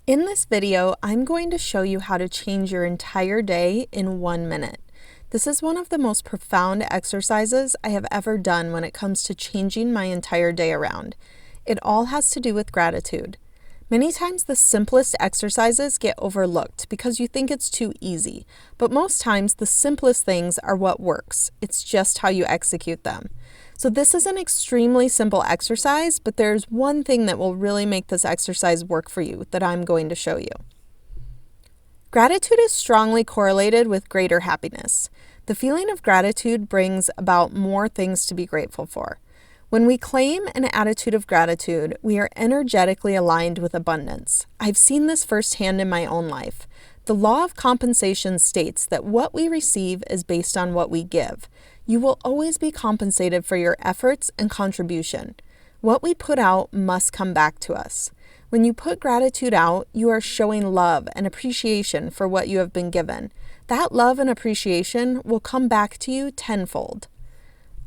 In this video, I'm going to show you how to change your entire day in 1 minute. This is one of the most profound exercises I have ever done when it comes to changing my entire day around. It all has to do with gratitude. Many times the simplest exercises get overlooked because you think it's too easy, but most times the simplest things are what works. It's just how you execute them. So this is an extremely simple exercise, but there's one thing that will really make this exercise work for you that I'm going to show you. Gratitude is strongly correlated with greater happiness. The feeling of gratitude brings about more things to be grateful for. When we claim an attitude of gratitude, we are energetically aligned with abundance. I've seen this firsthand in my own life. The law of compensation states that what we receive is based on what we give. You will always be compensated for your efforts and contribution. What we put out must come back to us. When you put gratitude out, you are showing love and appreciation for what you have been given. That love and appreciation will come back to you tenfold.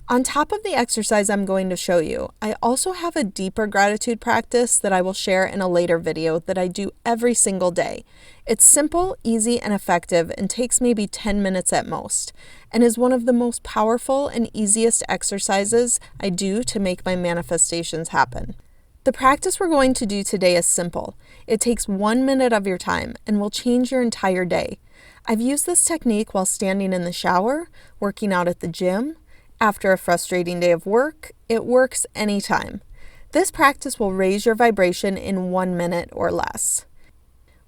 On top of the exercise I'm going to show you, I also have a deeper gratitude practice that I will share in a later video that I do every single day. It's simple, easy, and effective and takes maybe 10 minutes at most, and is one of the most powerful and easiest exercises I do to make my manifestations happen. The practice we're going to do today is simple. It takes 1 minute of your time and will change your entire day. I've used this technique while standing in the shower, working out at the gym, after a frustrating day of work. It works anytime. This practice will raise your vibration in 1 minute or less.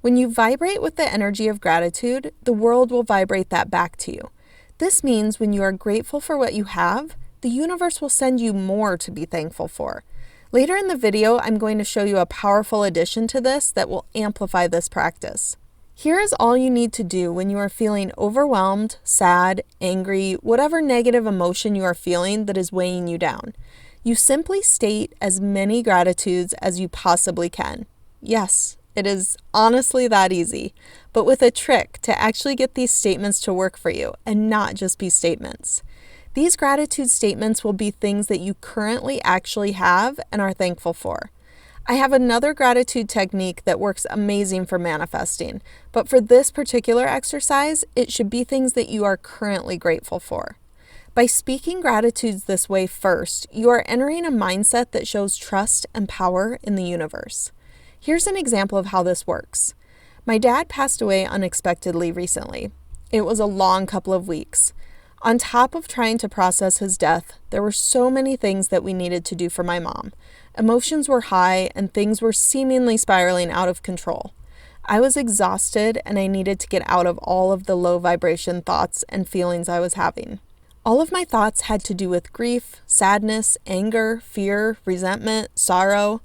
When you vibrate with the energy of gratitude, the world will vibrate that back to you. This means when you are grateful for what you have, the universe will send you more to be thankful for. Later in the video, I'm going to show you a powerful addition to this that will amplify this practice. Here is all you need to do when you are feeling overwhelmed, sad, angry, whatever negative emotion you are feeling that is weighing you down. You simply state as many gratitudes as you possibly can. Yes, it is honestly that easy, but with a trick to actually get these statements to work for you and not just be statements. These gratitude statements will be things that you currently actually have and are thankful for. I have another gratitude technique that works amazing for manifesting, but for this particular exercise, it should be things that you are currently grateful for. By speaking gratitudes this way first, you are entering a mindset that shows trust and power in the universe. Here's an example of how this works. My dad passed away unexpectedly recently. It was a long couple of weeks. On top of trying to process his death, there were so many things that we needed to do for my mom. Emotions were high and things were seemingly spiraling out of control. I was exhausted and I needed to get out of all of the low vibration thoughts and feelings I was having. All of my thoughts had to do with grief, sadness, anger, fear, resentment, sorrow.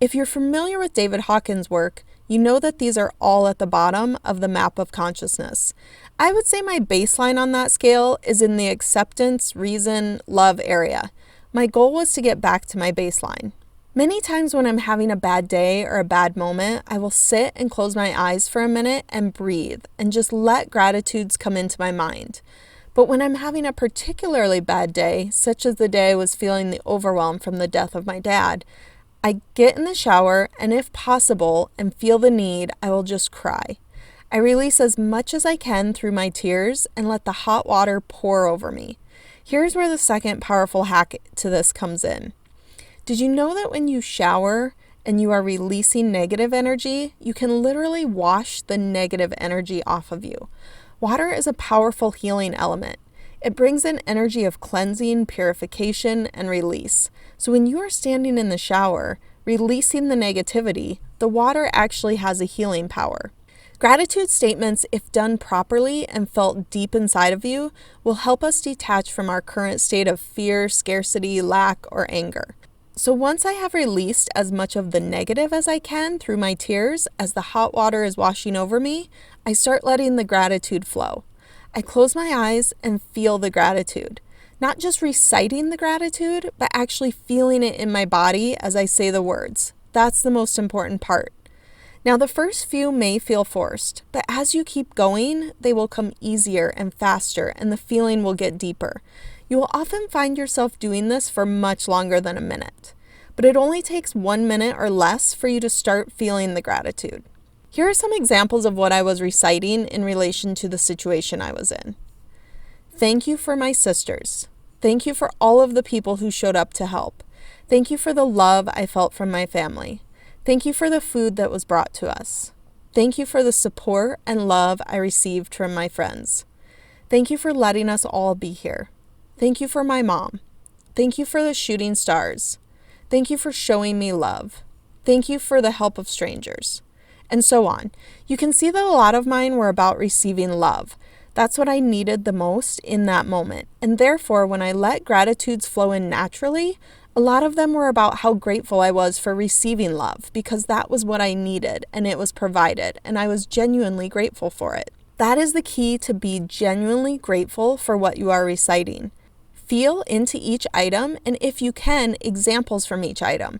If you're familiar with David Hawkins' work, you know that these are all at the bottom of the map of consciousness. I would say my baseline on that scale is in the acceptance, reason, love area. My goal was to get back to my baseline. Many times when I'm having a bad day or a bad moment, I will sit and close my eyes for a minute and breathe and just let gratitudes come into my mind. But when I'm having a particularly bad day, such as the day I was feeling the overwhelm from the death of my dad, I get in the shower and if possible and feel the need, I will just cry. I release as much as I can through my tears and let the hot water pour over me. Here's where the second powerful hack to this comes in. Did you know that when you shower and you are releasing negative energy, you can literally wash the negative energy off of you? Water is a powerful healing element. It brings an energy of cleansing, purification, and release. So when you are standing in the shower, releasing the negativity, the water actually has a healing power. Gratitude statements, if done properly and felt deep inside of you, will help us detach from our current state of fear, scarcity, lack, or anger. So once I have released as much of the negative as I can through my tears, as the hot water is washing over me, I start letting the gratitude flow. I close my eyes and feel the gratitude. Not just reciting the gratitude, but actually feeling it in my body as I say the words. That's the most important part. Now, the first few may feel forced, but as you keep going, they will come easier and faster, and the feeling will get deeper. You will often find yourself doing this for much longer than a minute, but it only takes 1 minute or less for you to start feeling the gratitude. Here are some examples of what I was reciting in relation to the situation I was in. Thank you for my sisters. Thank you for all of the people who showed up to help. Thank you for the love I felt from my family. Thank you for the food that was brought to us. Thank you for the support and love I received from my friends. Thank you for letting us all be here. Thank you for my mom. Thank you for the shooting stars. Thank you for showing me love. Thank you for the help of strangers. And so on. You can see that a lot of mine were about receiving love. That's what I needed the most in that moment. And therefore, when I let gratitudes flow in naturally, a lot of them were about how grateful I was for receiving love, because that was what I needed and it was provided, and I was genuinely grateful for it. That is the key, to be genuinely grateful for what you are reciting. Feel into each item, and if you can, examples from each item.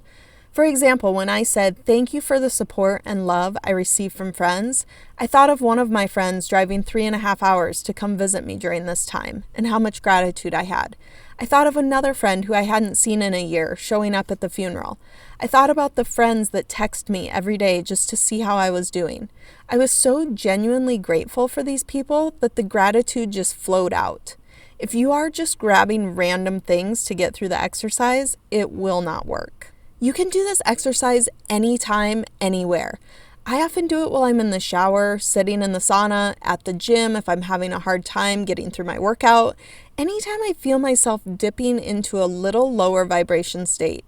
For example, when I said, thank you for the support and love I received from friends, I thought of one of my friends driving 3.5 hours to come visit me during this time, and how much gratitude I had. I thought of another friend who I hadn't seen in a year showing up at the funeral. I thought about the friends that text me every day just to see how I was doing. I was so genuinely grateful for these people that the gratitude just flowed out. If you are just grabbing random things to get through the exercise, it will not work. You can do this exercise anytime, anywhere. I often do it while I'm in the shower, sitting in the sauna, at the gym if I'm having a hard time getting through my workout, anytime I feel myself dipping into a little lower vibration state.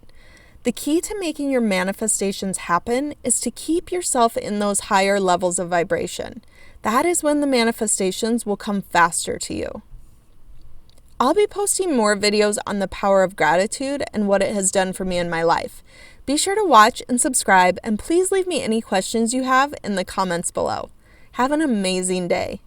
The key to making your manifestations happen is to keep yourself in those higher levels of vibration. That is when the manifestations will come faster to you. I'll be posting more videos on the power of gratitude and what it has done for me in my life. Be sure to watch and subscribe, and please leave me any questions you have in the comments below. Have an amazing day.